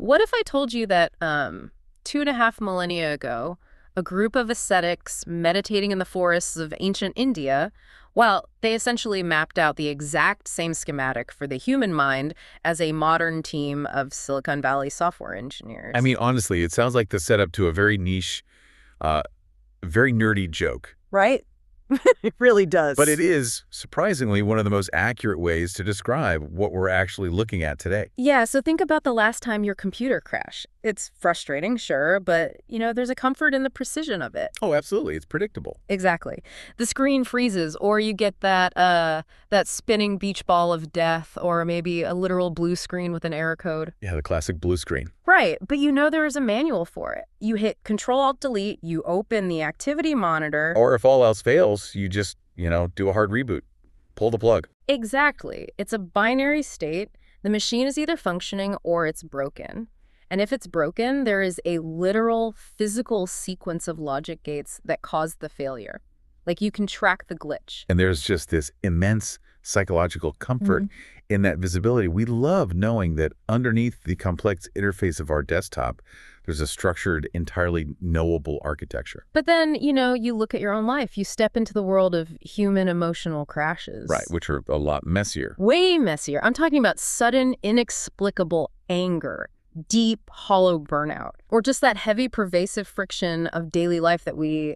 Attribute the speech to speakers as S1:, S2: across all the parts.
S1: What if I told you that 2.5 millennia ago, a group of ascetics meditating in the forests of ancient India, well, they essentially mapped out the exact same schematic for the human mind as a modern team of Silicon Valley software
S2: I
S1: engineers.
S2: mean, honestly, it sounds like the setup to a very niche, uh, very nerdy joke.
S3: Right? It really does.
S2: But it is, surprisingly, one of the most accurate ways to describe what we're actually looking at today.
S1: Yeah, so think about the last time your computer crashed. It's frustrating, sure, but, there's a comfort in the precision of it.
S2: Oh, absolutely. It's predictable.
S1: Exactly. The screen freezes, or you get that spinning beach ball of death, or maybe a literal blue screen with an error code.
S2: Yeah, the classic blue screen.
S1: Right, but there is a manual for it. You hit Control-Alt-Delete, you open the activity monitor.
S2: Or if all else fails, you just, do a hard reboot. Pull the plug.
S1: Exactly. It's a binary state. The machine is either functioning or it's broken. And if it's broken, there is a literal physical sequence of logic gates that cause the failure. Like you can track the glitch.
S2: And there's just this immense psychological comfort in that visibility. We love knowing that underneath the complex interface of our desktop, there's a structured, entirely knowable architecture.
S1: But then, you look at your own life. You step into the world of human emotional crashes.
S2: Right, which are a lot messier.
S1: Way messier. I'm talking about sudden, inexplicable anger, deep, hollow burnout, or just that heavy, pervasive friction of daily life that we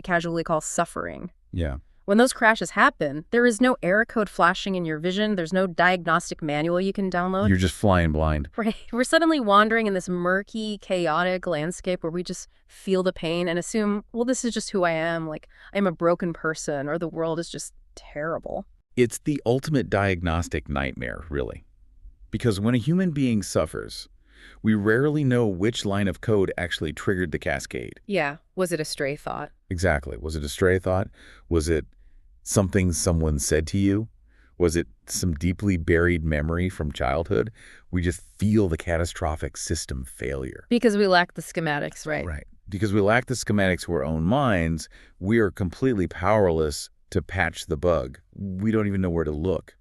S1: casually call suffering.
S2: Yeah.
S1: When those crashes happen, there is no error code flashing in your vision. There's no diagnostic manual you can download.
S2: You're just flying blind.
S1: Right. We're suddenly wandering in this murky, chaotic landscape where we just feel the pain and assume, well, this is just who I am. Like, I'm a broken person, or the world is just terrible.
S2: It's the ultimate diagnostic nightmare, really. Because when a human being suffers, we rarely know which line of code actually triggered the cascade.
S1: Yeah. Was it a stray thought?
S2: Exactly. Was it a stray thought? Was it something someone said to you? Was it some deeply buried memory from childhood? We just feel the catastrophic system failure.
S1: Because we lack the schematics, right?
S2: Right. Because we lack the schematics to our own minds, we are completely powerless to patch the bug. We don't even know where to look.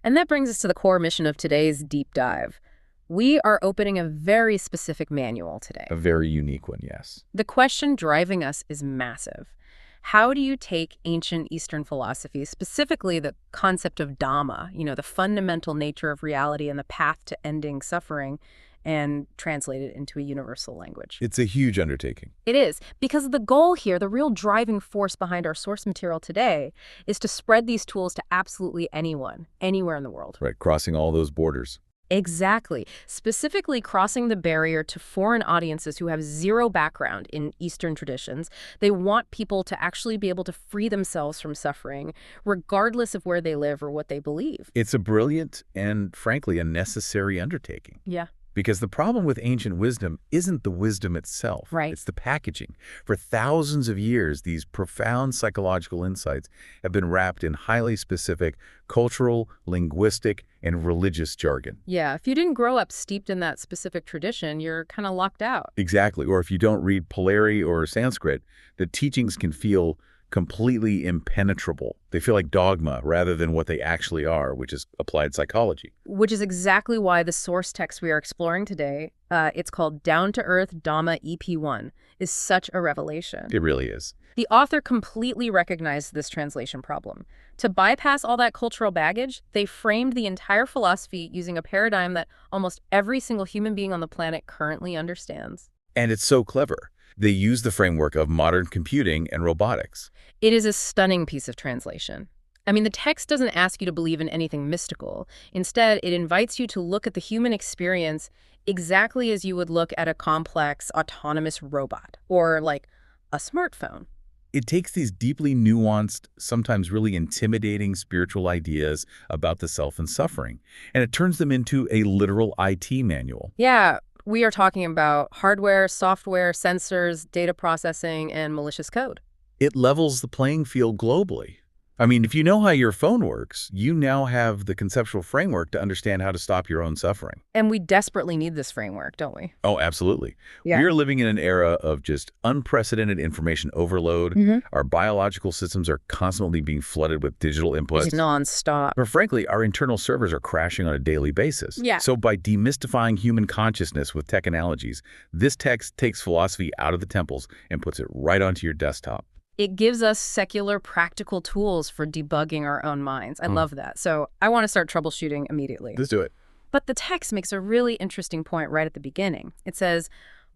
S1: And that brings us to the core mission of today's deep dive. We are opening a very specific manual today.
S2: A very unique one, yes.
S1: The question driving us is massive. How do you take ancient Eastern philosophy, specifically the concept of Dhamma, the fundamental nature of reality and the path to ending suffering, and translate it into a universal language?
S2: It's a huge undertaking.
S1: It is, because the goal here, the real driving force behind our source material today, is to spread these tools to absolutely anyone, anywhere in the world.
S2: Right, crossing all those borders.
S1: Exactly. Specifically crossing the barrier to foreign audiences who have zero background in Eastern traditions. They want people to actually be able to free themselves from suffering, regardless of where they live or what they believe.
S2: It's a brilliant and, frankly, a necessary undertaking.
S1: Yeah.
S2: Because the problem with ancient wisdom isn't the wisdom itself.
S1: Right.
S2: It's the packaging. For thousands of years, these profound psychological insights have been wrapped in highly specific cultural, linguistic, and religious jargon.
S1: Yeah, if you didn't grow up steeped in that specific tradition, you're kind of locked out.
S2: Exactly. Or if you don't read Polari or Sanskrit, the teachings can feel completely impenetrable. They feel like dogma rather than what they actually are, which is applied psychology.
S1: Which is exactly why the source text we are exploring today, it's called Down to Earth Dhamma EP1, is such a revelation.
S2: It really is.
S1: The author completely recognized this translation problem. To bypass all that cultural baggage, they framed the entire philosophy using a paradigm that almost every single human being on the planet currently understands.
S2: And it's so clever. They use the framework of modern computing and robotics.
S1: It is a stunning piece of translation. I mean, the text doesn't ask you to believe in anything mystical. Instead, it invites you to look at the human experience exactly as you would look at a complex, autonomous robot, or like a smartphone.
S2: It takes these deeply nuanced, sometimes really intimidating spiritual ideas about the self and suffering, and it turns them into a literal IT manual.
S1: Yeah, we are talking about hardware, software, sensors, data processing, and malicious code.
S2: It levels the playing field globally. I mean, if you know how your phone works, you now have the conceptual framework to understand how to stop your own suffering.
S1: And we desperately need this framework, don't we?
S2: Oh, absolutely.
S1: Yeah.
S2: We are living in an era of just unprecedented information overload. Our biological systems are constantly being flooded with digital
S1: It's
S2: inputs.
S1: nonstop.
S2: But frankly, our internal servers are crashing on a daily basis.
S1: Yeah.
S2: So by demystifying human consciousness with tech analogies, this text takes philosophy out of the temples and puts it right onto your desktop.
S1: It gives us secular, practical tools for debugging our own minds. I love that. So I want to start troubleshooting immediately.
S2: Let's do it.
S1: But the text makes a really interesting point right at the beginning. It says,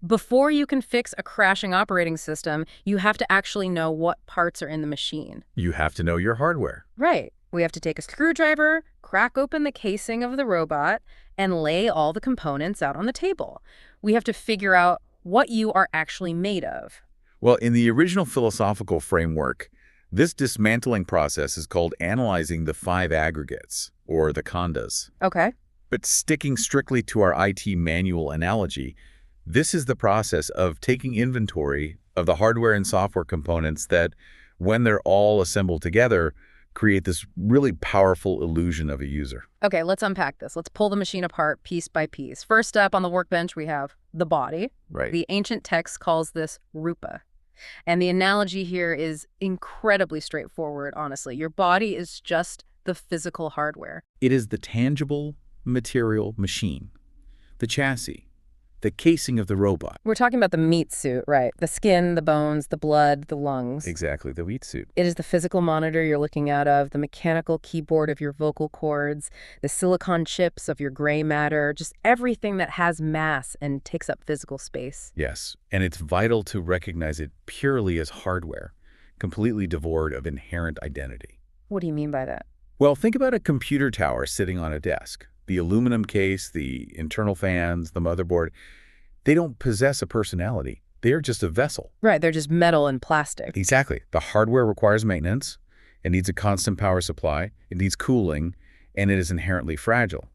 S1: before you can fix a crashing operating system, you have to actually know what parts are in the machine.
S2: You have to know your hardware.
S1: Right. We have to take a screwdriver, crack open the casing of the robot, and lay all the components out on the table. We have to figure out what you are actually made of.
S2: Well, in the original philosophical framework, this dismantling process is called analyzing the 5 aggregates, or the khandhas.
S1: Okay.
S2: But sticking strictly to our IT manual analogy, this is the process of taking inventory of the hardware and software components that, when they're all assembled together, create this really powerful illusion of a user.
S1: Okay, let's unpack this. Let's pull the machine apart piece by piece. First up on the workbench, we have the body.
S2: Right.
S1: The ancient text calls this rupa. And the analogy here is incredibly straightforward, honestly. Your body is just the physical hardware.
S2: It is the tangible material machine, the chassis, the casing of the robot.
S1: We're talking about the meat suit, right? The skin, the bones, the blood, the lungs.
S2: Exactly, the wheat suit.
S1: It is the physical monitor you're looking out of, the mechanical keyboard of your vocal cords, the silicon chips of your gray matter, just everything that has mass and takes up physical space.
S2: Yes, and it's vital to recognize it purely as hardware, completely devoid of inherent identity.
S1: What do you mean by that?
S2: Well, think about a computer tower sitting on a desk. The aluminum case, the internal fans, the motherboard, they don't possess a personality. They are just a vessel.
S1: Right, they're just metal and plastic.
S2: Exactly. The hardware requires maintenance. It needs a constant power supply. It needs cooling, and it is inherently fragile.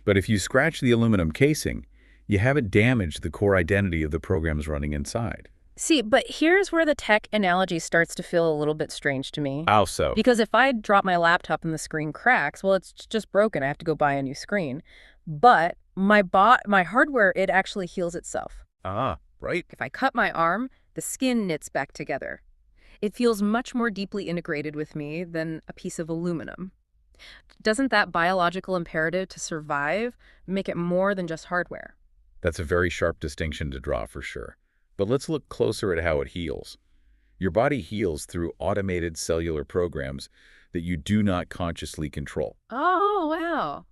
S2: But if you scratch the aluminum casing, you haven't damaged the core identity of the programs running inside.
S1: See, but here's where the tech analogy starts to feel a little bit strange to me.
S2: How so?
S1: Because if I drop my laptop and the screen cracks, well, it's just broken. I have to go buy a new screen. But my hardware, it actually heals itself.
S2: Ah, right.
S1: If I cut my arm, the skin knits back together. It feels much more deeply integrated with me than a piece of aluminum. Doesn't that biological imperative to survive make it more than just hardware?
S2: That's a very sharp distinction to draw for sure. But let's look closer at how it heals. Your body heals through automated cellular programs that you do not consciously control.
S1: Oh, wow.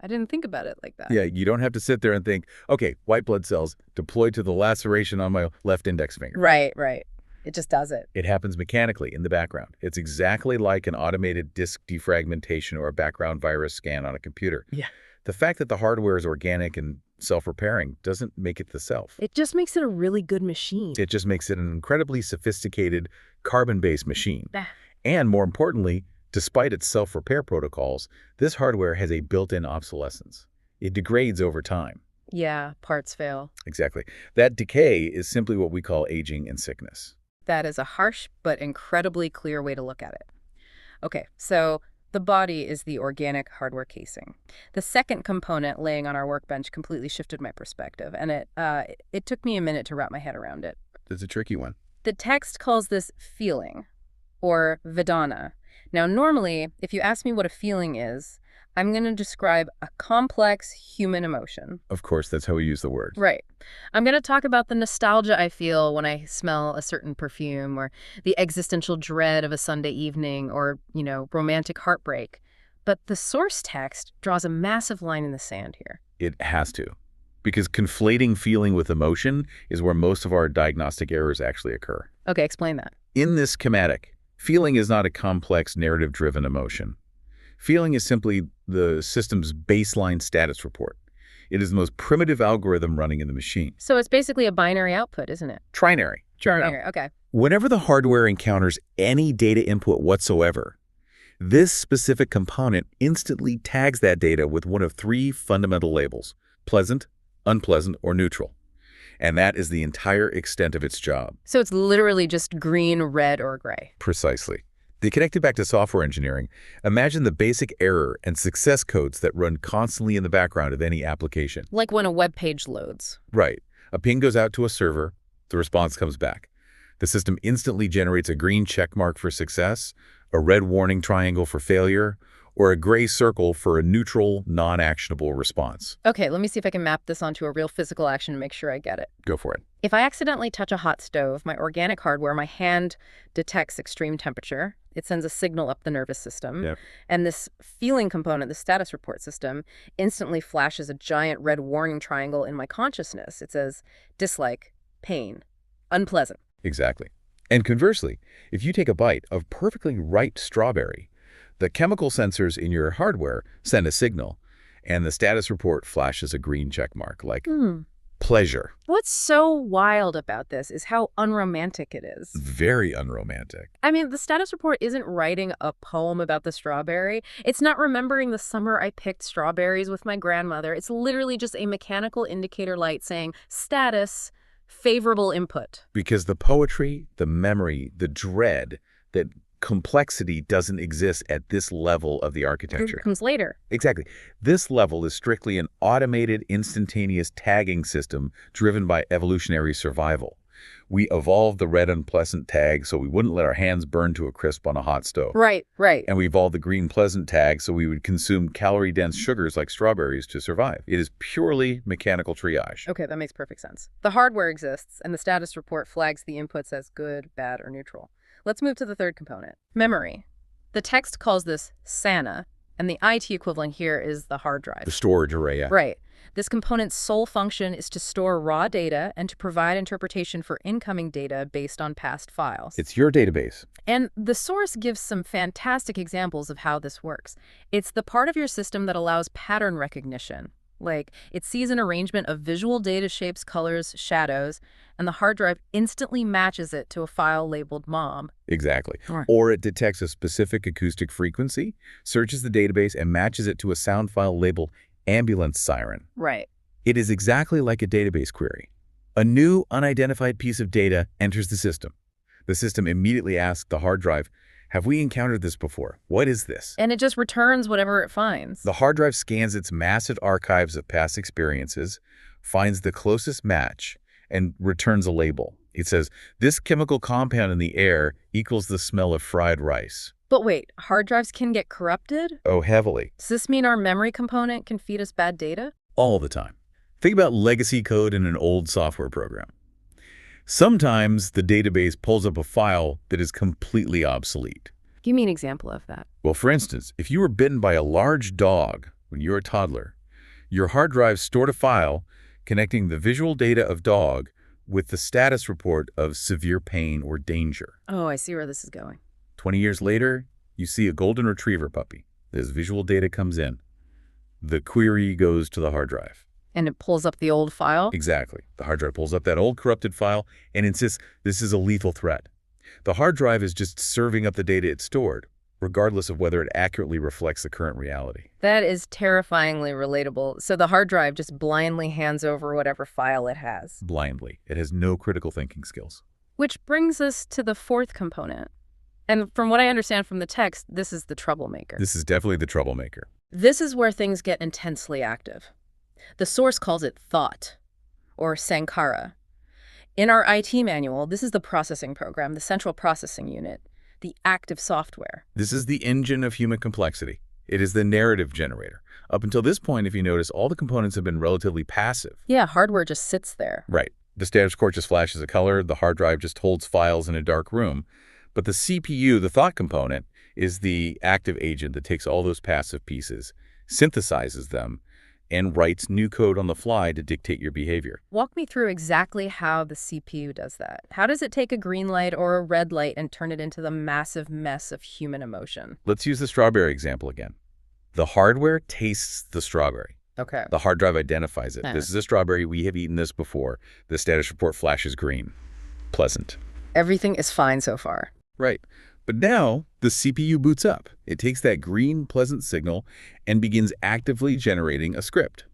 S1: I didn't think about it like that.
S2: Yeah, you don't have to sit there and think, okay, white blood cells deployed to the laceration on my left index finger.
S1: Right, right. It just does it.
S2: It happens mechanically in the background. It's exactly like an automated disk defragmentation or a background virus scan on a computer.
S1: Yeah.
S2: The fact that the hardware is organic and self-repairing doesn't make it the self.
S1: It just makes it a really good machine.
S2: It just makes it an incredibly sophisticated carbon-based machine.
S1: Ah.
S2: And more importantly, despite its self-repair protocols, this hardware has a built-in obsolescence. It degrades over time.
S1: Yeah, parts fail.
S2: Exactly. That decay is simply what we call aging and sickness.
S1: That is a harsh but incredibly clear way to look at it. Okay, so the body is the organic hardware casing. The second component laying on our workbench completely shifted my perspective, and it took me a minute to wrap my head around it.
S2: That's a tricky one.
S1: The text calls this feeling, or vedana. Now, normally, if you ask me what a feeling is, I'm going to describe a complex human emotion.
S2: Of course, that's how we use the word.
S1: Right. I'm going to talk about the nostalgia I feel when I smell a certain perfume, or the existential dread of a Sunday evening, or, romantic heartbreak. But the source text draws a massive line in the sand here.
S2: It has to. Because conflating feeling with emotion is where most of our diagnostic errors actually occur.
S1: Okay, explain that.
S2: In this schematic, feeling is not a complex narrative-driven emotion. Feeling is simply the system's baseline status report. It is the most primitive algorithm running in the machine.
S1: So it's basically a binary output, isn't it?
S2: Trinary.
S1: Trinary, okay.
S2: Whenever the hardware encounters any data input whatsoever, this specific component instantly tags that data with one of 3 fundamental labels: pleasant, unpleasant, or neutral. And that is the entire extent of its job.
S1: So it's literally just green, red, or gray.
S2: Precisely. They connect it back to software engineering. Imagine the basic error and success codes that run constantly in the background of any application.
S1: Like when a web page loads.
S2: Right. A ping goes out to a server, the response comes back. The system instantly generates a green check mark for success, a red warning triangle for failure, or a gray circle for a neutral, non-actionable response.
S1: Okay, let me see if I can map this onto a real physical action and make sure I get it.
S2: Go for it.
S1: If I accidentally touch a hot stove, my organic hardware, my hand detects extreme temperature. It sends a signal up the nervous system.
S2: Yep.
S1: And this feeling component, the status report system, instantly flashes a giant red warning triangle in my consciousness. It says, dislike, pain, unpleasant.
S2: Exactly. And conversely, if you take a bite of perfectly ripe strawberry, the chemical sensors in your hardware send a signal, and the status report flashes a green check mark, like pleasure.
S1: What's so wild about this is how unromantic it is.
S2: Very unromantic.
S1: I mean, the status report isn't writing a poem about the strawberry. It's not remembering the summer I picked strawberries with my grandmother. It's literally just a mechanical indicator light saying, status, favorable input.
S2: Because the poetry, the memory, the dread, that complexity doesn't exist at this level of the architecture.
S1: It comes later.
S2: Exactly. This level is strictly an automated, instantaneous tagging system driven by evolutionary survival. We evolved the red unpleasant tag so we wouldn't let our hands burn to a crisp on a hot stove.
S1: Right.
S2: And we evolved the green pleasant tag so we would consume calorie-dense sugars like strawberries to survive. It is purely mechanical triage.
S1: Okay, that makes perfect sense. The hardware exists, and the status report flags the inputs as good, bad, or neutral. Let's move to the third component, memory. The text calls this SANA, and the IT equivalent here is the hard drive.
S2: The storage array, yeah.
S1: Right. This component's sole function is to store raw data and to provide interpretation for incoming data based on past files.
S2: It's your database.
S1: And the source gives some fantastic examples of how this works. It's the part of your system that allows pattern recognition. Like, it sees an arrangement of visual data shapes, colors, shadows, and the hard drive instantly matches it to a file labeled mom.
S2: Exactly.
S1: Right.
S2: Or it detects a specific acoustic frequency, searches the database, and matches it to a sound file labeled ambulance siren.
S1: Right.
S2: It is exactly like a database query. A new, unidentified piece of data enters the system. The system immediately asks the hard drive, have we encountered this before? What is this?
S1: And it just returns whatever it finds.
S2: The hard drive scans its massive archives of past experiences, finds the closest match, and returns a label. It says, this chemical compound in the air equals the smell of fried rice.
S1: But wait, hard drives can get corrupted?
S2: Oh, heavily.
S1: Does this mean our memory component can feed us bad data?
S2: All the time. Think about legacy code in an old software program. Sometimes the database pulls up a file that is completely obsolete.
S1: Give me an example of that.
S2: Well, for instance, if you were bitten by a large dog when you were a toddler, your hard drive stored a file connecting the visual data of dog with the status report of severe pain or danger.
S1: Oh, I see where this is going.
S2: 20 years later, you see a golden retriever puppy. This visual data comes in. The query goes to the hard drive.
S1: And it pulls up the old file?
S2: Exactly. The hard drive pulls up that old corrupted file and insists this is a lethal threat. The hard drive is just serving up the data it stored, regardless of whether it accurately reflects the current reality.
S1: That is terrifyingly relatable. So the hard drive just blindly hands over whatever file it has.
S2: Blindly. It has no critical thinking skills.
S1: Which brings us to the fourth component. And from what I understand from the text, this is the troublemaker.
S2: This is definitely the troublemaker.
S1: This is where things get intensely active. The source calls it thought, or sankara. In our IT manual, this is the processing program, the central processing unit, the active software.
S2: This is the engine of human complexity. It is the narrative generator. Up until this point, if you notice, all the components have been relatively passive.
S1: Yeah, hardware just sits there.
S2: Right. The status report just flashes a color, the hard drive just holds files in a dark room. But the CPU, the thought component, is the active agent that takes all those passive pieces, synthesizes them, and writes new code on the fly to dictate your behavior.
S1: Walk me through exactly how the CPU does that. How does it take a green light or a red light and turn it into the massive mess of human emotion?
S2: Let's use the strawberry example again. The hardware tastes the strawberry.
S1: Okay.
S2: The hard drive identifies it.
S1: Yeah.
S2: This is a strawberry. We have eaten this before. The status report flashes green. Pleasant.
S1: Everything is fine so far.
S2: Right. But now the CPU boots up. It takes that green, pleasant signal and begins actively generating a script.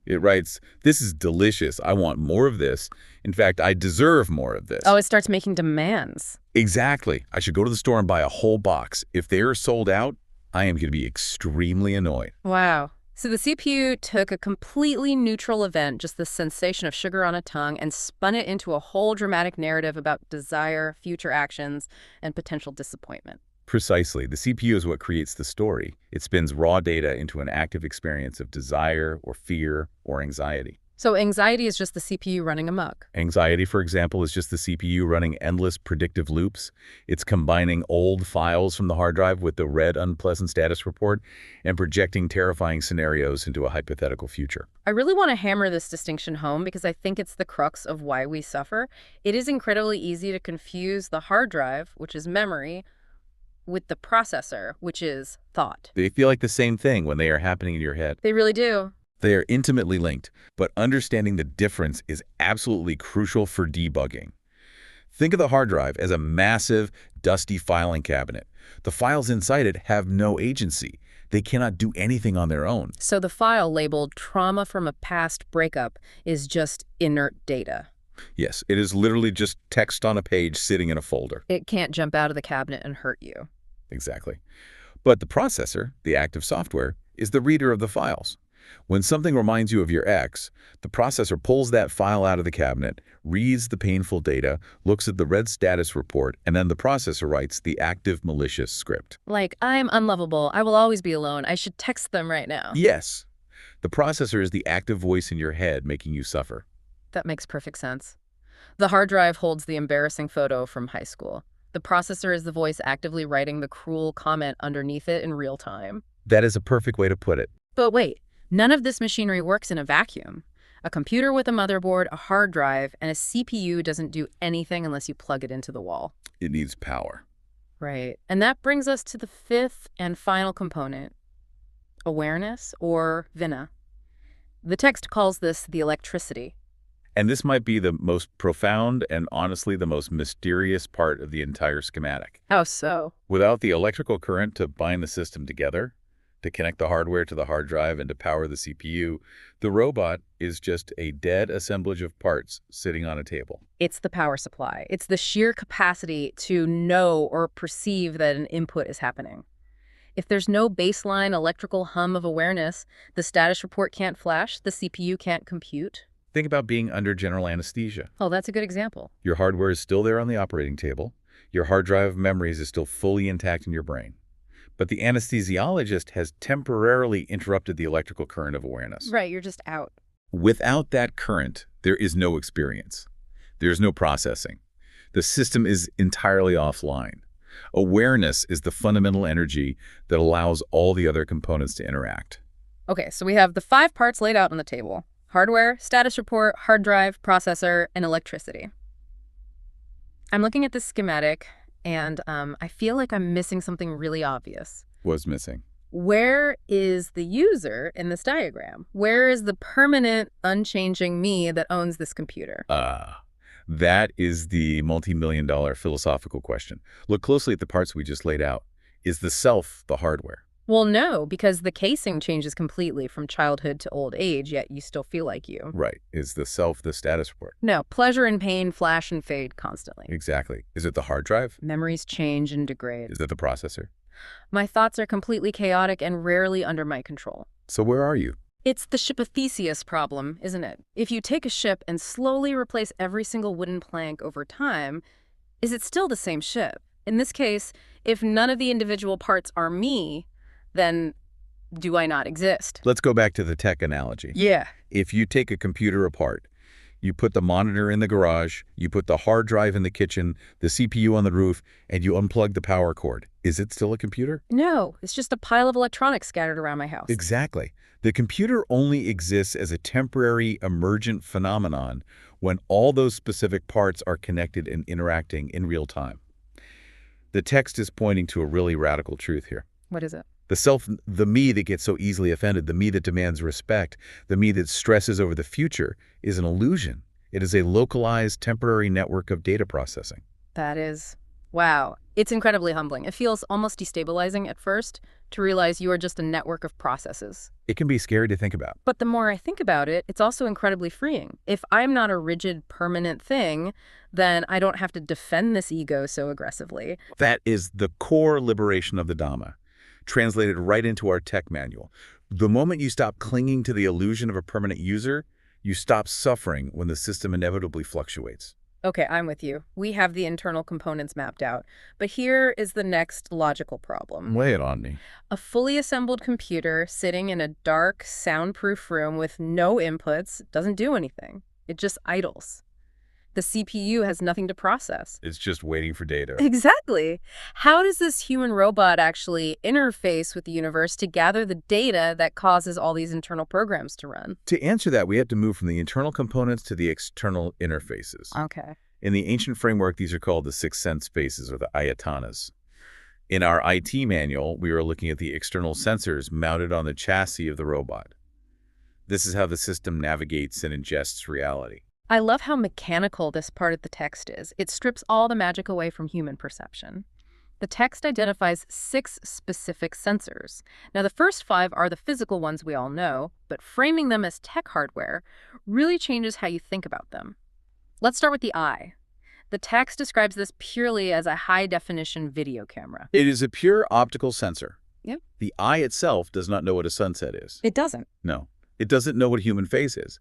S2: It writes, "This is delicious. I want more of this. In fact, I deserve more of this."
S1: Oh, it starts making demands.
S2: Exactly. I should go to the store and buy a whole box. If they are sold out, I am going to be extremely annoyed.
S1: Wow. So the CPU took a completely neutral event, just the sensation of sugar on a tongue, and spun it into a whole dramatic narrative about desire, future actions, and potential disappointment.
S2: Precisely. The CPU is what creates the story. It spins raw data into an active experience of desire or fear or anxiety.
S1: So anxiety is just the CPU running amok.
S2: Anxiety, for example, is just the CPU running endless predictive loops. It's combining old files from the hard drive with the red unpleasant status report and projecting terrifying scenarios into a hypothetical future.
S1: I really want to hammer this distinction home because I think it's the crux of why we suffer. It is incredibly easy to confuse the hard drive, which is memory, with the processor, which is thought.
S2: They feel like the same thing when they are happening in your head.
S1: They really do.
S2: They are intimately linked, but understanding the difference is absolutely crucial for debugging. Think of the hard drive as a massive, dusty filing cabinet. The files inside it have no agency. They cannot do anything on their own.
S1: So the file labeled trauma from a past breakup is just inert data.
S2: Yes, it is literally just text on a page sitting in a folder.
S1: It can't jump out of the cabinet and hurt you.
S2: Exactly. But the processor, the active software, is the reader of the files. When something reminds you of your ex, the processor pulls that file out of the cabinet, reads the painful data, looks at the red status report, and then the processor writes the active malicious script.
S1: Like, I'm unlovable. I will always be alone. I should text them right now.
S2: Yes. The processor is the active voice in your head making you suffer.
S1: That makes perfect sense. The hard drive holds the embarrassing photo from high school. The processor is the voice actively writing the cruel comment underneath it in real time.
S2: That is a perfect way to put it.
S1: But wait. None of this machinery works in a vacuum. A computer with a motherboard, a hard drive, and a CPU doesn't do anything unless you plug it into the wall.
S2: It needs power.
S1: Right. And that brings us to the fifth and final component, awareness, or vina. The text calls this the electricity.
S2: And this might be the most profound and honestly the most mysterious part of the entire schematic.
S1: How so?
S2: Without the electrical current to bind the system together, to connect the hardware to the hard drive and to power the CPU, the robot is just a dead assemblage of parts sitting on a table.
S1: It's the power supply. It's the sheer capacity to know or perceive that an input is happening. If there's no baseline electrical hum of awareness, the status report can't flash, the CPU can't compute.
S2: Think about being under general anesthesia.
S1: Oh, that's a good example.
S2: Your hardware is still there on the operating table. Your hard drive of memories is still fully intact in your brain. But the anesthesiologist has temporarily interrupted the electrical current of awareness.
S1: Right, you're just out.
S2: Without that current, there is no experience. There's no processing. The system is entirely offline. Awareness is the fundamental energy that allows all the other components to interact.
S1: Okay, so we have the 5 parts laid out on the table. Hardware, status report, hard drive, processor, and electricity. I'm looking at this schematic, and I feel like I'm missing something really obvious.
S2: What's missing?
S1: Where is the user in this diagram? Where is the permanent, unchanging me that owns this computer?
S2: That is the multi-million-dollar philosophical question. Look closely at the parts we just laid out. Is the self the hardware?
S1: Well, no, because the casing changes completely from childhood to old age, yet you still feel like you.
S2: Right. Is the self the status report?
S1: No, pleasure and pain flash and fade constantly.
S2: Exactly. Is it the hard drive?
S1: Memories change and degrade.
S2: Is it the processor?
S1: My thoughts are completely chaotic and rarely under my control.
S2: So where are you?
S1: It's the ship of Theseus problem, isn't it? If you take a ship and slowly replace every single wooden plank over time, is it still the same ship? In this case, if none of the individual parts are me, then do I not exist?
S2: Let's go back to the tech analogy.
S1: Yeah.
S2: If you take a computer apart, you put the monitor in the garage, you put the hard drive in the kitchen, the CPU on the roof, and you unplug the power cord. Is it still a computer?
S1: No, it's just a pile of electronics scattered around my house.
S2: Exactly. The computer only exists as a temporary emergent phenomenon when all those specific parts are connected and interacting in real time. The text is pointing to a really radical truth here.
S1: What is it?
S2: The self, the me that gets so easily offended, the me that demands respect, the me that stresses over the future, is an illusion. It is a localized, temporary network of data processing.
S1: That is Wow. It's incredibly humbling. It feels almost destabilizing at first to realize you are just a network of processes.
S2: It can be scary to think about.
S1: But the more I think about it, it's also incredibly freeing. If I'm not a rigid, permanent thing, then I don't have to defend this ego so aggressively.
S2: That is the core liberation of the Dhamma, translated right into our tech manual. The moment you stop clinging to the illusion of a permanent user, you stop suffering when the system inevitably fluctuates.
S1: Okay, I'm with you. We have the internal components mapped out. But here is the next logical problem.
S2: Lay it on me.
S1: A fully assembled computer sitting in a dark, soundproof room with no inputs doesn't do anything. It just idles. The CPU has nothing to process.
S2: It's just waiting for data.
S1: Exactly. How does this human robot actually interface with the universe to gather the data that causes all these internal programs to run?
S2: To answer that, we have to move from the internal components to the external interfaces.
S1: Okay.
S2: In the ancient framework, these are called the six sense spaces, or the ayatanas. In our IT manual, we are looking at the external sensors mounted on the chassis of the robot. This is how the system navigates and ingests reality.
S1: I love how mechanical this part of the text is. It strips all the magic away from human perception. The text identifies 6 specific sensors. Now, the first 5 are the physical ones we all know, but framing them as tech hardware really changes how you think about them. Let's start with the eye. The text describes this purely as a high-definition video camera.
S2: It is a pure optical sensor.
S1: Yep.
S2: The eye itself does not know what a sunset is.
S1: It doesn't.
S2: No. It doesn't know what a human face is.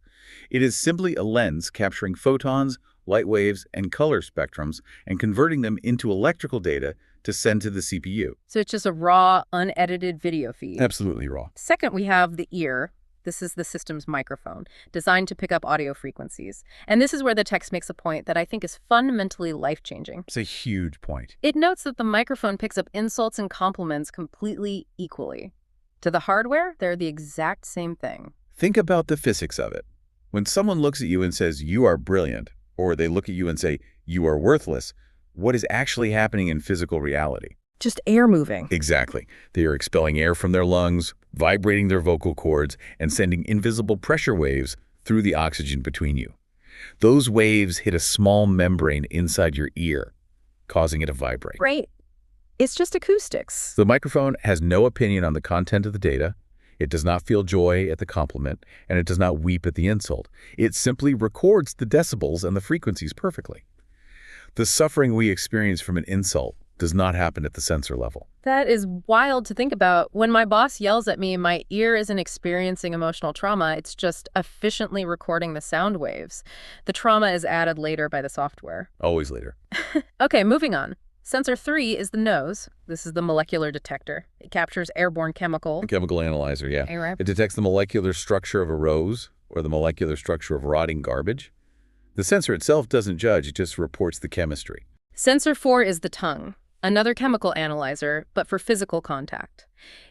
S2: It is simply a lens capturing photons, light waves, and color spectrums and converting them into electrical data to send to the CPU.
S1: So it's just a raw, unedited video feed.
S2: Absolutely raw.
S1: Second, we have the ear. This is the system's microphone, designed to pick up audio frequencies. And this is where the text makes a point that I think is fundamentally life-changing.
S2: It's a huge point.
S1: It notes that the microphone picks up insults and compliments completely equally. To the hardware, they're the exact same thing.
S2: Think about the physics of it. When someone looks at you and says, "You are brilliant," or they look at you and say, "You are worthless," what is actually happening in physical reality?
S1: Just air moving.
S2: Exactly. They are expelling air from their lungs, vibrating their vocal cords, and sending invisible pressure waves through the oxygen between you. Those waves hit a small membrane inside your ear, causing it to vibrate.
S1: Great. It's just acoustics.
S2: The microphone has no opinion on the content of the data. It does not feel joy at the compliment, and it does not weep at the insult. It simply records the decibels and the frequencies perfectly. The suffering we experience from an insult does not happen at the sensor level.
S1: That is wild to think about. When my boss yells at me, my ear isn't experiencing emotional trauma. It's just efficiently recording the sound waves. The trauma is added later by the software.
S2: Always later.
S1: Okay, moving on. Sensor 3 is the nose. This is the molecular detector. It captures airborne chemical.
S2: A chemical analyzer, yeah.
S1: Right.
S2: It detects the molecular structure of a rose or the molecular structure of rotting garbage. The sensor itself doesn't judge, it just reports the chemistry.
S1: Sensor 4 is the tongue, another chemical analyzer, but for physical contact.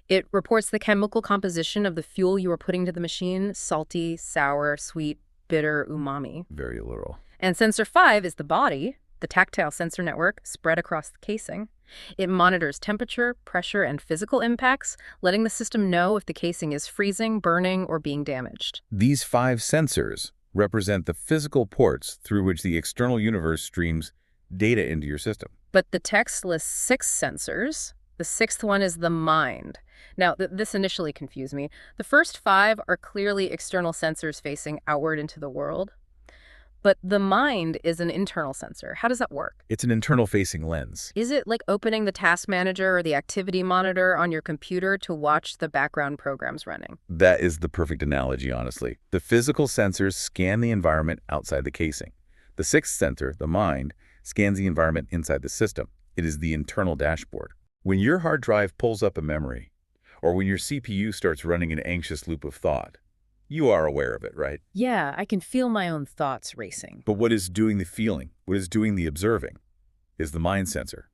S1: It reports the chemical composition of the fuel you are putting to the machine: salty, sour, sweet, bitter, umami.
S2: Very literal.
S1: And sensor 5 is the body, the tactile sensor network spread across the casing. It monitors temperature, pressure, and physical impacts, letting the system know if the casing is freezing, burning, or being damaged.
S2: These 5 sensors represent the physical ports through which the external universe streams data into your system.
S1: But the text lists 6 sensors. The 6th one is the mind. Now, this initially confused me. The first 5 are clearly external sensors facing outward into the world. But the mind is an internal sensor. How does that work?
S2: It's an internal-facing lens.
S1: Is it like opening the task manager or the activity monitor on your computer to watch the background programs running?
S2: That is the perfect analogy, honestly. The physical sensors scan the environment outside the casing. The 6th sensor, the mind, scans the environment inside the system. It is the internal dashboard. When your hard drive pulls up a memory, or when your CPU starts running an anxious loop of thought, you are aware of it, right?
S1: Yeah, I can feel my own thoughts racing.
S2: But what is doing the feeling, what is doing the observing, is the mind sensor.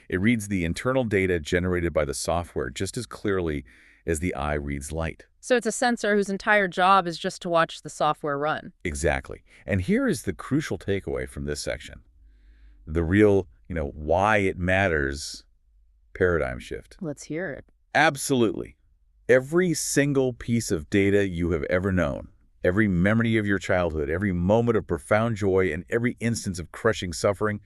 S2: It reads the internal data generated by the software just as clearly as the eye reads light.
S1: So it's a sensor whose entire job is just to watch the software run.
S2: Exactly. And here is the crucial takeaway from this section. The real, why it matters paradigm shift.
S1: Let's hear it.
S2: Absolutely. Every single piece of data you have ever known, every memory of your childhood, every moment of profound joy, and every instance of crushing suffering,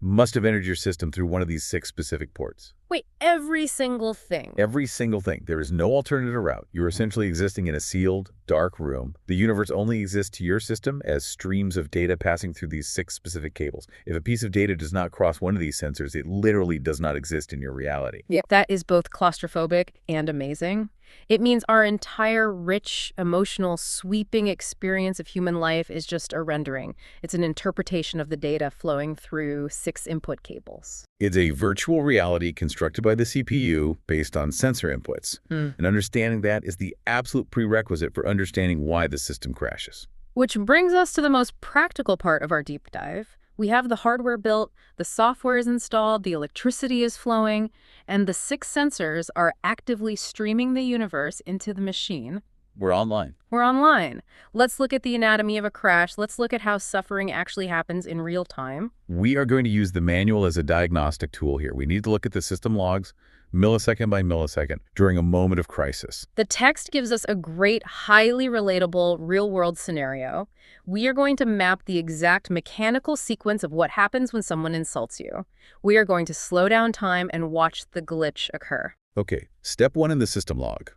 S2: must have entered your system through one of these 6 specific ports.
S1: Wait, every single thing?
S2: Every single thing. There is no alternative route. You're essentially existing in a sealed, dark room. The universe only exists to your system as streams of data passing through these 6 specific cables. If a piece of data does not cross one of these sensors, it literally does not exist in your reality.
S1: Yeah. That is both claustrophobic and amazing. It means our entire rich, emotional, sweeping experience of human life is just a rendering. It's an interpretation of the data flowing through 6 input cables.
S2: It's a virtual reality constructed by the CPU based on sensor inputs. And understanding that is the absolute prerequisite for understanding why the system crashes.
S1: Which brings us to the most practical part of our deep dive. We have the hardware built, the software is installed, the electricity is flowing, and the 6 sensors are actively streaming the universe into the machine.
S2: We're online.
S1: We're online. Let's look at the anatomy of a crash. Let's look at how suffering actually happens in real time.
S2: We are going to use the manual as a diagnostic tool here. We need to look at the system logs, millisecond by millisecond, during a moment of crisis.
S1: The text gives us a great, highly relatable, real-world scenario. We are going to map the exact mechanical sequence of what happens when someone insults you. We are going to slow down time and watch the glitch occur.
S2: Okay, step 1 in the system log.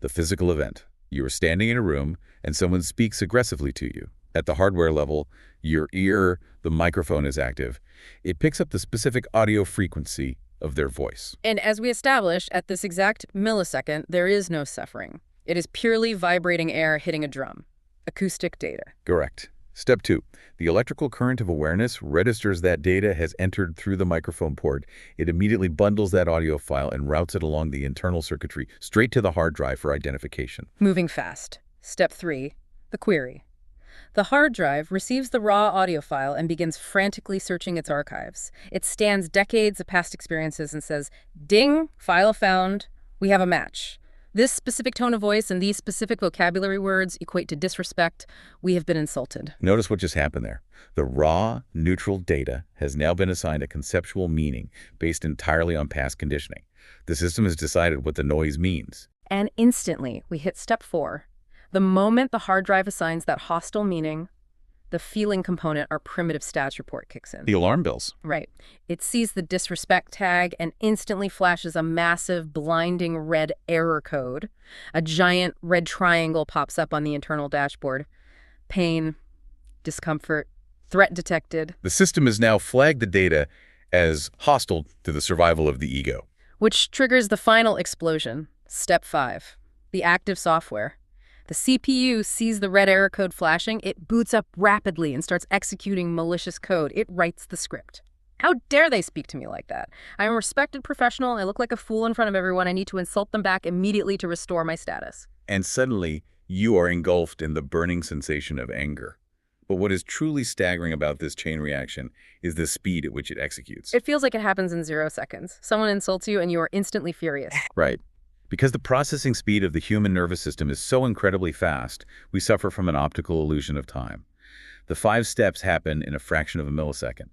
S2: The physical event. You are standing in a room and someone speaks aggressively to you. At the hardware level, your ear, the microphone is active. It picks up the specific audio frequency of their voice.
S1: And as we established, at this exact millisecond, there is no suffering. It is purely vibrating air hitting a drum. Acoustic data.
S2: Correct. Step 2. The electrical current of awareness registers that data has entered through the microphone port. It immediately bundles that audio file and routes it along the internal circuitry straight to the hard drive for identification.
S1: Moving fast. Step 3. The query. The hard drive receives the raw audio file and begins frantically searching its archives. It scans decades of past experiences and says, "Ding, file found. We have a match. This specific tone of voice and these specific vocabulary words equate to disrespect. We have been insulted."
S2: Notice what just happened there. The raw, neutral data has now been assigned a conceptual meaning based entirely on past conditioning. The system has decided what the noise means.
S1: And instantly, we hit step 4. The moment the hard drive assigns that hostile meaning, the feeling component, our primitive stats report, kicks in.
S2: The alarm bells.
S1: Right. It sees the disrespect tag and instantly flashes a massive, blinding red error code. A giant red triangle pops up on the internal dashboard. Pain, discomfort, threat detected.
S2: The system has now flagged the data as hostile to the survival of the ego.
S1: Which triggers the final explosion. Step 5. The active software. The CPU sees the red error code flashing, it boots up rapidly and starts executing malicious code. It writes the script. How dare they speak to me like that? I'm a respected professional. I look like a fool in front of everyone. I need to insult them back immediately to restore my status.
S2: And suddenly, you are engulfed in the burning sensation of anger. But what is truly staggering about this chain reaction is the speed at which it executes.
S1: It feels like it happens in 0 seconds. Someone insults you and you are instantly furious.
S2: Right. Because the processing speed of the human nervous system is so incredibly fast, we suffer from an optical illusion of time. The 5 steps happen in a fraction of a millisecond.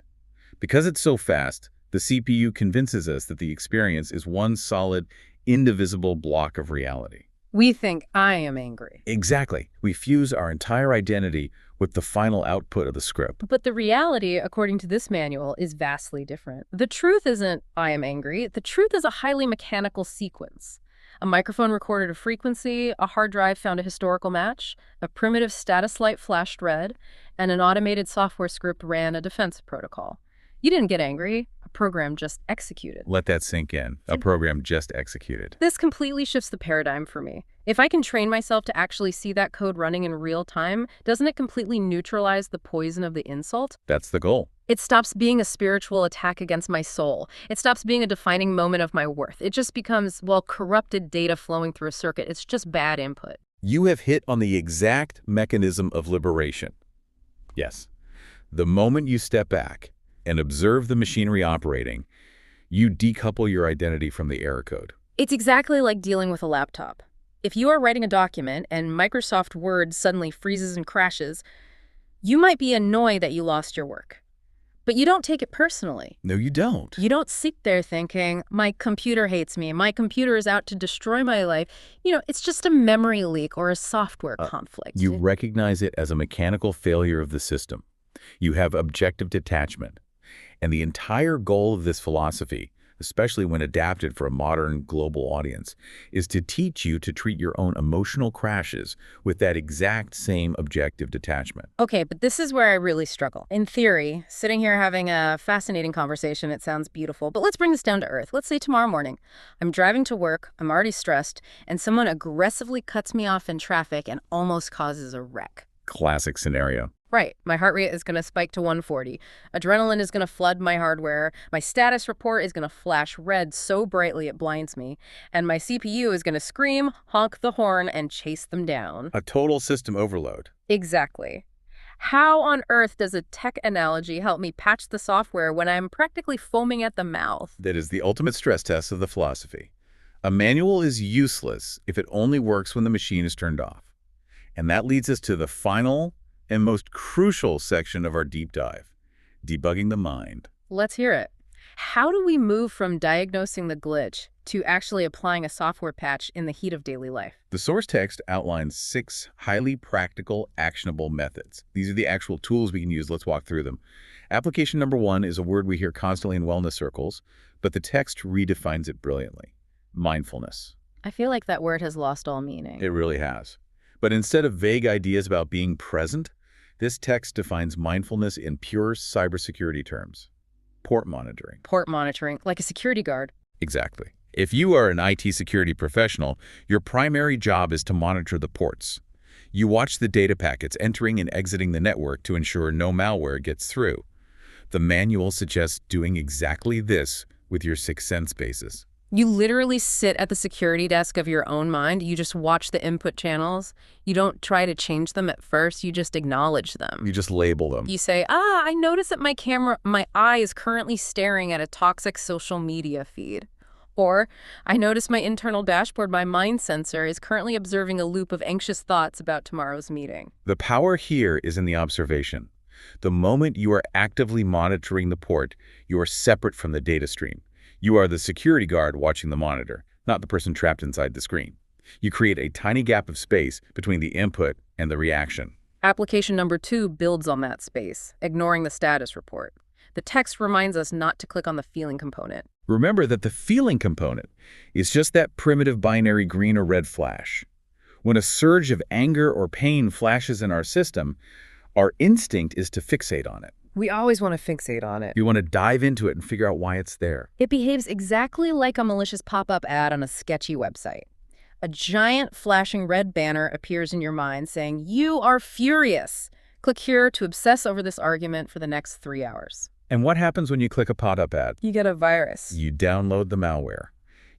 S2: Because it's so fast, the CPU convinces us that the experience is one solid, indivisible block of reality.
S1: We think I am angry.
S2: Exactly. We fuse our entire identity with the final output of the script.
S1: But the reality, according to this manual, is vastly different. The truth isn't I am angry. The truth is a highly mechanical sequence. A microphone recorded a frequency, a hard drive found a historical match, a primitive status light flashed red, and an automated software script ran a defense protocol. You didn't get angry. A program just executed.
S2: Let that sink in. A program just executed.
S1: This completely shifts the paradigm for me. If I can train myself to actually see that code running in real time, doesn't it completely neutralize the poison of the insult?
S2: That's the goal.
S1: It stops being a spiritual attack against my soul. It stops being a defining moment of my worth. It just becomes, well, corrupted data flowing through a circuit. It's just bad input.
S2: You have hit on the exact mechanism of liberation. Yes. The moment you step back and observe the machinery operating, you decouple your identity from the error code.
S1: It's exactly like dealing with a laptop. If you are writing a document and Microsoft Word suddenly freezes and crashes, you might be annoyed that you lost your work. But you don't take it personally.
S2: No, you don't.
S1: You don't sit there thinking, my computer hates me, my computer is out to destroy my life. You know, it's just a memory leak or a software conflict.
S2: You recognize it as a mechanical failure of the system. You have objective detachment. And the entire goal of this philosophy, especially when adapted for a modern global audience, is to teach you to treat your own emotional crashes with that exact same objective detachment.
S1: Okay, but this is where I really struggle. In theory, sitting here having a fascinating conversation, it sounds beautiful, but let's bring this down to earth. Let's say tomorrow morning, I'm driving to work, I'm already stressed, and someone aggressively cuts me off in traffic and almost causes a wreck.
S2: Classic scenario.
S1: Right. My heart rate is going to spike to 140. Adrenaline is going to flood my hardware. My status report is going to flash red so brightly it blinds me. And my CPU is going to scream, honk the horn, and chase them down.
S2: A total system overload.
S1: Exactly. How on earth does a tech analogy help me patch the software when I'm practically foaming at the mouth?
S2: That is the ultimate stress test of the philosophy. A manual is useless if it only works when the machine is turned off. And that leads us to the final and most crucial section of our deep dive, debugging the mind.
S1: Let's hear it. How do we move from diagnosing the glitch to actually applying a software patch in the heat of daily life?
S2: The source text outlines 6 highly practical, actionable methods. These are the actual tools we can use. Let's walk through them. Application number 1 is a word we hear constantly in wellness circles, but the text redefines it brilliantly. Mindfulness.
S1: I feel like that word has lost all meaning.
S2: It really has. But instead of vague ideas about being present, this text defines mindfulness in pure cybersecurity terms. Port monitoring.
S1: Port monitoring, like a security guard.
S2: Exactly. If you are an IT security professional, your primary job is to monitor the ports. You watch the data packets entering and exiting the network to ensure no malware gets through. The manual suggests doing exactly this with your 6 sense bases.
S1: You literally sit at the security desk of your own mind. You just watch the input channels. You don't try to change them at first. You just acknowledge them.
S2: You just label them.
S1: You say, I notice that my eye is currently staring at a toxic social media feed. Or, I notice my internal dashboard, my mind sensor, is currently observing a loop of anxious thoughts about tomorrow's meeting.
S2: The power here is in the observation. The moment you are actively monitoring the port, you are separate from the data stream. You are the security guard watching the monitor, not the person trapped inside the screen. You create a tiny gap of space between the input and the reaction.
S1: Application number 2 builds on that space, ignoring the status report. The text reminds us not to click on the feeling component.
S2: Remember that the feeling component is just that primitive binary green or red flash. When a surge of anger or pain flashes in our system, our instinct is to fixate on it.
S3: We always want to fixate on it.
S2: You want to dive into it and figure out why it's there.
S1: It behaves exactly like a malicious pop-up ad on a sketchy website. A giant flashing red banner appears in your mind saying, "You are furious. Click here to obsess over this argument for the next 3 hours."
S2: And what happens when you click a pop-up ad?
S1: You get a virus.
S2: You download the malware.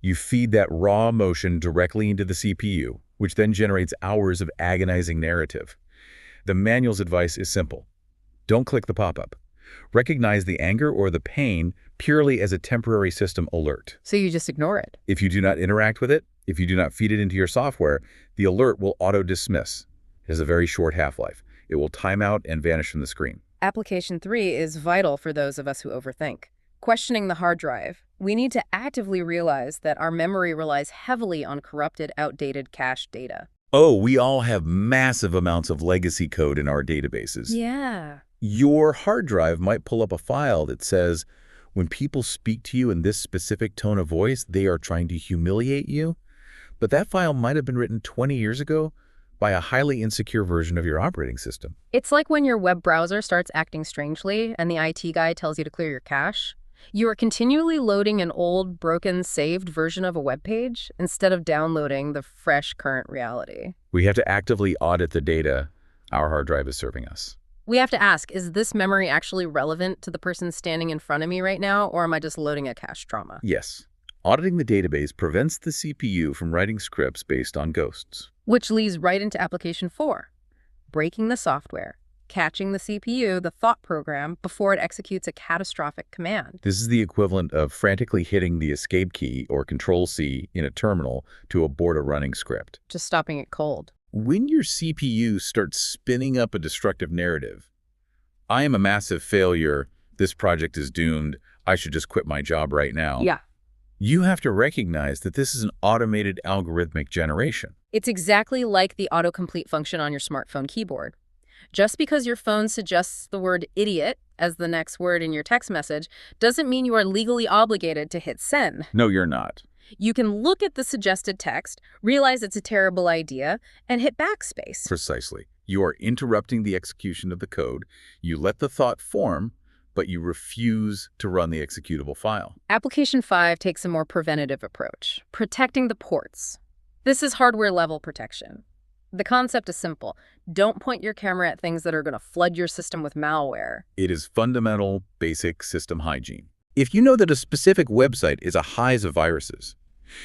S2: You feed that raw emotion directly into the CPU, which then generates hours of agonizing narrative. The manual's advice is simple. Don't click the pop-up. Recognize the anger or the pain purely as a temporary system alert.
S1: So you just ignore it.
S2: If you do not interact with it, if you do not feed it into your software, the alert will auto-dismiss. It has a very short half-life. It will time out and vanish from the screen.
S1: Application 3 is vital for those of us who overthink. Questioning the hard drive. We need to actively realize that our memory relies heavily on corrupted, outdated cached data.
S2: Oh, we all have massive amounts of legacy code in our databases.
S1: Yeah.
S2: Your hard drive might pull up a file that says, when people speak to you in this specific tone of voice, they are trying to humiliate you. But that file might have been written 20 years ago by a highly insecure version of your operating system.
S1: It's like when your web browser starts acting strangely and the IT guy tells you to clear your cache. You are continually loading an old, broken, saved version of a web page instead of downloading the fresh, current reality.
S2: We have to actively audit the data our hard drive is serving us.
S1: We have to ask, is this memory actually relevant to the person standing in front of me right now, or am I just loading a cache trauma?
S2: Yes. Auditing the database prevents the CPU from writing scripts based on ghosts.
S1: Which leads right into application 4, breaking the software, catching the CPU, the thought program, before it executes a catastrophic command.
S2: This is the equivalent of frantically hitting the escape key or Control-C in a terminal to abort a running script.
S1: Just stopping it cold.
S2: When your CPU starts spinning up a destructive narrative, I am a massive failure, this project is doomed, I should just quit my job right now.
S1: Yeah.
S2: You have to recognize that this is an automated algorithmic generation.
S1: It's exactly like the autocomplete function on your smartphone keyboard. Just because your phone suggests the word idiot as the next word in your text message doesn't mean you are legally obligated to hit send.
S2: No, you're not.
S1: You can look at the suggested text, realize it's a terrible idea, and hit backspace.
S2: Precisely. You are interrupting the execution of the code. You let the thought form, but you refuse to run the executable file.
S1: Application 5 takes a more preventative approach, protecting the ports. This is hardware-level protection. The concept is simple. Don't point your camera at things that are going to flood your system with malware.
S2: It is fundamental, basic system hygiene. If you know that a specific website is a hive of viruses,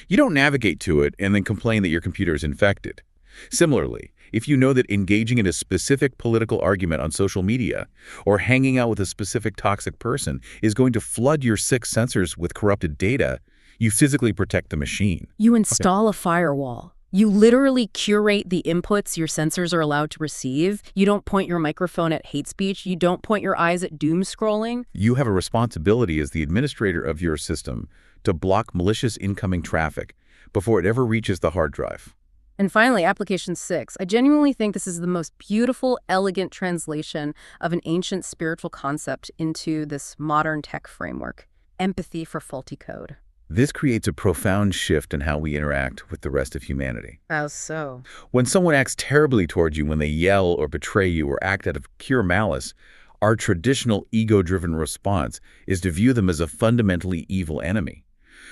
S2: you don't navigate to it and then complain that your computer is infected. Similarly, if you know that engaging in a specific political argument on social media or hanging out with a specific toxic person is going to flood your sick sensors with corrupted data, you physically protect the machine.
S1: You install a firewall. You literally curate the inputs your sensors are allowed to receive. You don't point your microphone at hate speech. You don't point your eyes at doom scrolling.
S2: You have a responsibility as the administrator of your system to block malicious incoming traffic before it ever reaches the hard drive.
S1: And finally, application 6. I genuinely think this is the most beautiful, elegant translation of an ancient spiritual concept into this modern tech framework: empathy for faulty code.
S2: This creates a profound shift in how we interact with the rest of humanity.
S1: How so?
S2: When someone acts terribly towards you, when they yell or betray you or act out of pure malice, our traditional ego-driven response is to view them as a fundamentally evil enemy.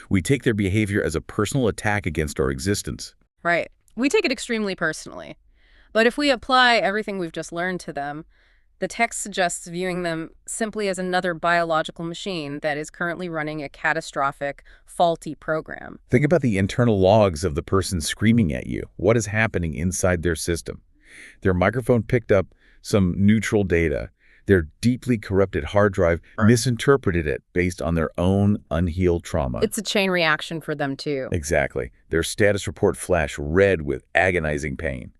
S2: We take their behavior as a personal attack against our existence.
S1: Right. We take it extremely personally. But if we apply everything we've just learned to them, the text suggests viewing them simply as another biological machine that is currently running a catastrophic, faulty program.
S2: Think about the internal logs of the person screaming at you. What is happening inside their system? Their microphone picked up some neutral data. Their deeply corrupted hard drive misinterpreted it based on their own unhealed trauma.
S1: It's a chain reaction for them, too.
S2: Exactly. Their status report flashed red with agonizing pain.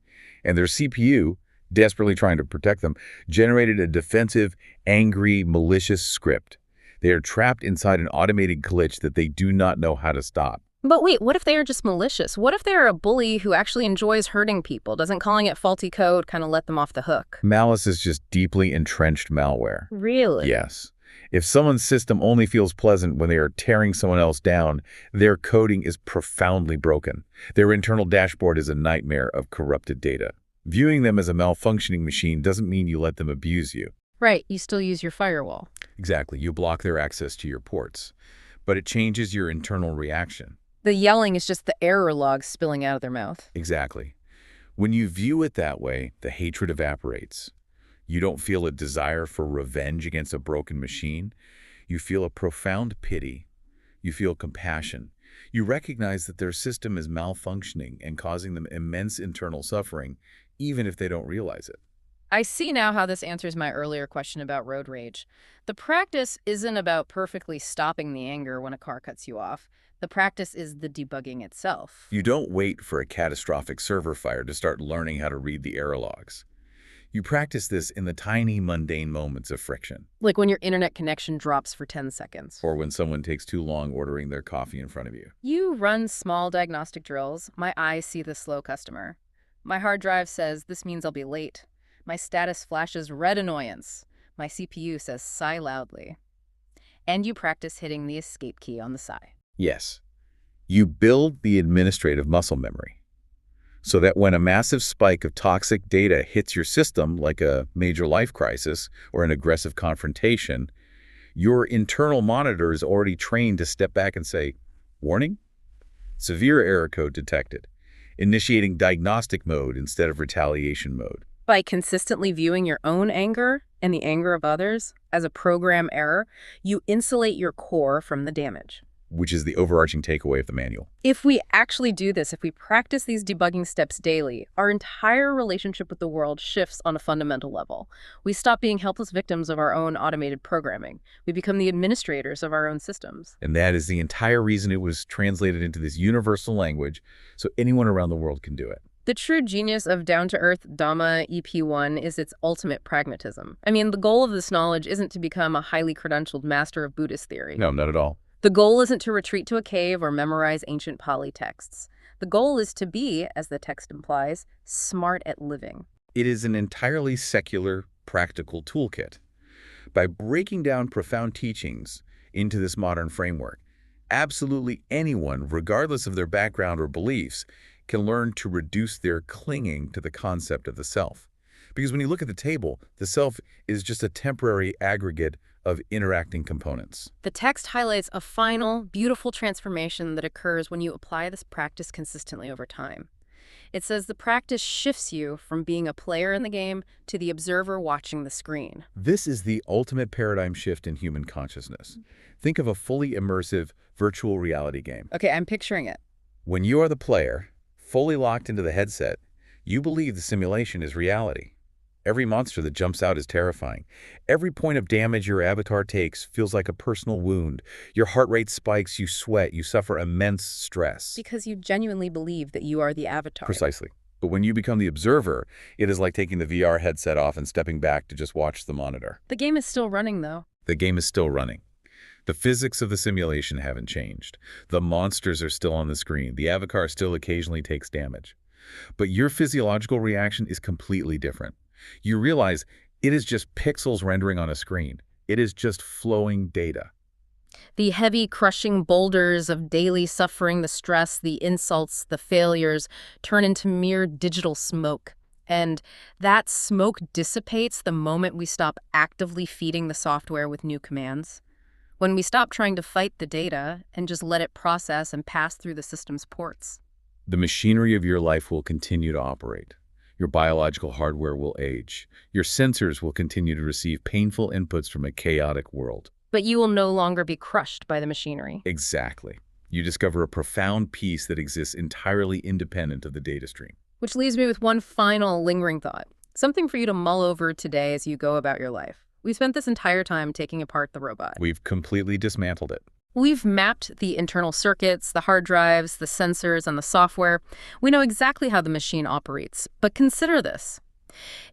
S2: And their CPU, desperately trying to protect them, generated a defensive, angry, malicious script. They are trapped inside an automated glitch that they do not know how to stop.
S1: But wait, what if they are just malicious? What if they're a bully who actually enjoys hurting people? Doesn't calling it faulty code kind of let them off the hook?
S2: Malice is just deeply entrenched malware.
S1: Really?
S2: Yes. If someone's system only feels pleasant when they are tearing someone else down, their coding is profoundly broken. Their internal dashboard is a nightmare of corrupted data. Viewing them as a malfunctioning machine doesn't mean you let them abuse you.
S1: Right, you still use your firewall.
S2: Exactly, you block their access to your ports. But it changes your internal reaction.
S1: The yelling is just the error logs spilling out of their mouth.
S2: Exactly. When you view it that way, the hatred evaporates. You don't feel a desire for revenge against a broken machine. You feel a profound pity. You feel compassion. You recognize that their system is malfunctioning and causing them immense internal suffering, even if they don't realize it.
S1: I see now how this answers my earlier question about road rage. The practice isn't about perfectly stopping the anger when a car cuts you off. The practice is the debugging itself.
S2: You don't wait for a catastrophic server fire to start learning how to read the error logs. You practice this in the tiny, mundane moments of friction.
S1: Like when your internet connection drops for 10 seconds.
S2: Or when someone takes too long ordering their coffee in front of you.
S1: You run small diagnostic drills. My eyes see the slow customer. My hard drive says this means I'll be late. My status flashes red annoyance. My CPU says sigh loudly. And you practice hitting the escape key on the sigh.
S2: Yes. You build the administrative muscle memory so that when a massive spike of toxic data hits your system, like a major life crisis or an aggressive confrontation, your internal monitor is already trained to step back and say, "Warning? Severe error code detected," initiating diagnostic mode instead of retaliation mode.
S1: By consistently viewing your own anger and the anger of others as a program error, you insulate your core from the damage.
S2: Which is the overarching takeaway of the manual.
S1: If we actually do this, if we practice these debugging steps daily, our entire relationship with the world shifts on a fundamental level. We stop being helpless victims of our own automated programming. We become the administrators of our own systems.
S2: And that is the entire reason it was translated into this universal language, so anyone around the world can do it.
S1: The true genius of down-to-earth Dhamma EP1 is its ultimate pragmatism. I mean, the goal of this knowledge isn't to become a highly credentialed master of Buddhist theory.
S2: No, not at all.
S1: The goal isn't to retreat to a cave or memorize ancient Pali texts. The goal is to be, as the text implies, smart at living.
S2: It is an entirely secular, practical toolkit. By breaking down profound teachings into this modern framework, absolutely anyone, regardless of their background or beliefs, can learn to reduce their clinging to the concept of the self. Because when you look at the table, the self is just a temporary aggregate of interacting components.
S1: The text highlights a final, beautiful transformation that occurs when you apply this practice consistently over time. It says the practice shifts you from being a player in the game to the observer watching the screen.
S2: This is the ultimate paradigm shift in human consciousness. Think of a fully immersive virtual reality game.
S1: Okay, I'm picturing it.
S2: When you are the player, fully locked into the headset, you believe the simulation is reality. Every monster that jumps out is terrifying. Every point of damage your avatar takes feels like a personal wound. Your heart rate spikes, you sweat, you suffer immense stress.
S1: Because you genuinely believe that you are the avatar.
S2: Precisely. But when you become the observer, it is like taking the VR headset off and stepping back to just watch the monitor.
S1: The game is still running, though.
S2: The game is still running. The physics of the simulation haven't changed. The monsters are still on the screen. The avatar still occasionally takes damage. But your physiological reaction is completely different. You realize it is just pixels rendering on a screen. It is just flowing data.
S1: The heavy, crushing boulders of daily suffering, the stress, the insults, the failures, turn into mere digital smoke. And that smoke dissipates the moment we stop actively feeding the software with new commands. When we stop trying to fight the data and just let it process and pass through the system's ports.
S2: The machinery of your life will continue to operate. Your biological hardware will age. Your sensors will continue to receive painful inputs from a chaotic world.
S1: But you will no longer be crushed by the machinery.
S2: Exactly. You discover a profound peace that exists entirely independent of the data stream.
S1: Which leaves me with one final lingering thought. Something for you to mull over today as you go about your life. We spent this entire time taking apart the robot.
S2: We've completely dismantled it.
S1: We've mapped the internal circuits, the hard drives, the sensors, and the software. We know exactly how the machine operates. But consider this.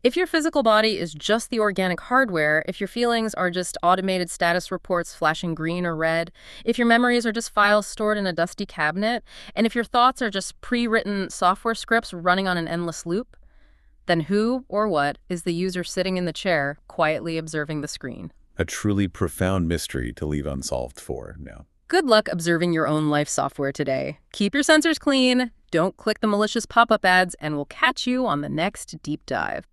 S1: If your physical body is just the organic hardware, if your feelings are just automated status reports flashing green or red, if your memories are just files stored in a dusty cabinet, and if your thoughts are just pre-written software scripts running on an endless loop, then who or what is the user sitting in the chair, quietly observing the screen?
S2: A truly profound mystery to leave unsolved for now.
S1: Good luck observing your own life software today. Keep your sensors clean, don't click the malicious pop-up ads, and we'll catch you on the next deep dive.